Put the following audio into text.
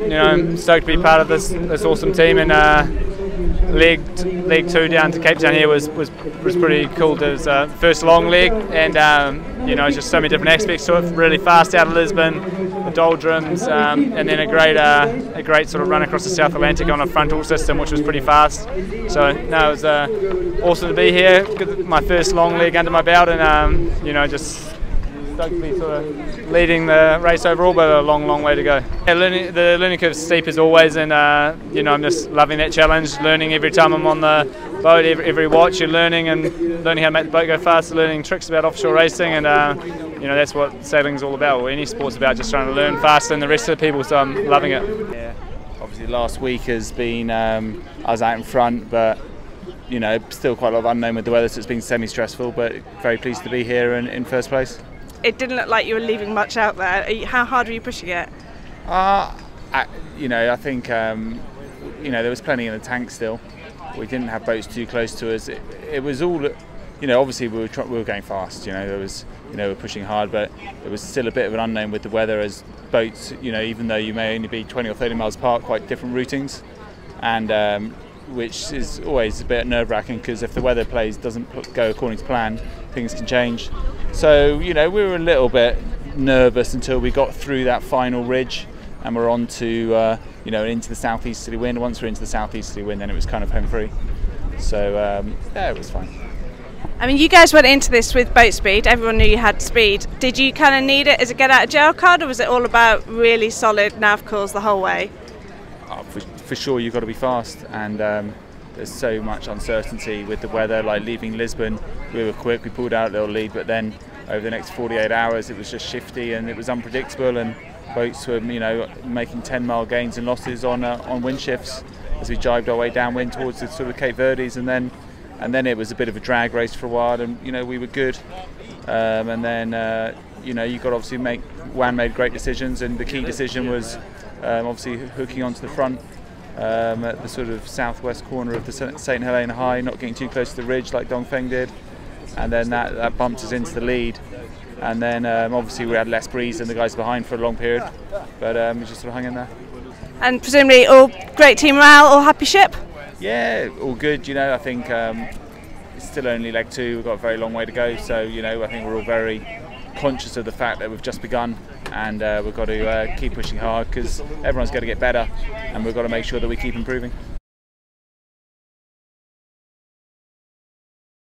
I'm stoked to be part of this awesome team, and leg 2 down to Cape Town here was pretty cool. It was first long leg, and just so many different aspects to it. Really fast out of Lisbon, the doldrums, and then a great sort of run across the South Atlantic on a frontal system, which was pretty fast. So no, it was awesome to be here. Got my first long leg under my belt, and just stoked to be sort of leading the race overall, but a long way to go. Yeah, the learning curve is steep as always, and I'm just loving that challenge. Learning every time I'm on the boat, every watch you're learning how to make the boat go faster, learning tricks about offshore racing, and that's what sailing's all about, or any sport's about, just trying to learn faster than the rest of the people. So I'm loving it. Yeah, obviously last week has been I was out in front, but still quite a lot of unknown with the weather, so it's been semi-stressful, but very pleased to be here in first place. It didn't look like you were leaving much out there. How hard were you pushing it? I think there was plenty in the tank still. We didn't have boats too close to us. It was all, obviously we were going fast. There was, we're pushing hard, but it was still a bit of an unknown with the weather, as boats, even though you may only be 20 or 30 miles apart, quite different routings, and which is always a bit nerve-wracking, because if the weather doesn't go according to plan, things can change. So we were a little bit nervous until we got through that final ridge, and we're on to into the southeasterly wind. Once we're into the southeasterly wind, then it was kind of home free. So it was fine. I mean, you guys went into this with boat speed. Everyone knew you had speed. Did you kind of need it as a get out of jail card, or was it all about really solid nav calls the whole way? For sure, you've got to be fast, and there's so much uncertainty with the weather. Like leaving Lisbon, we were quick, we pulled out a little lead, but then over the next 48 hours it was just shifty and it was unpredictable, and boats were making 10-mile gains and losses on wind shifts as we jibed our way downwind towards the sort of Cape Verdes, and then it was a bit of a drag race for a while, and we were good, and then you've got to obviously Juan made great decisions, and the key decision was obviously hooking onto the front at the sort of southwest corner of the St Helena High, not getting too close to the ridge like Dongfeng did, and then that bumped us into the lead, and then obviously we had less breeze than the guys behind for a long period, but we just sort of hung in there. And presumably all great team morale, all happy ship? Yeah, all good. I think it's still only leg 2, we've got a very long way to go, so I think we're all very conscious of the fact that we've just begun, and we've got to keep pushing hard, because everyone's got to get better, and we've got to make sure that we keep improving.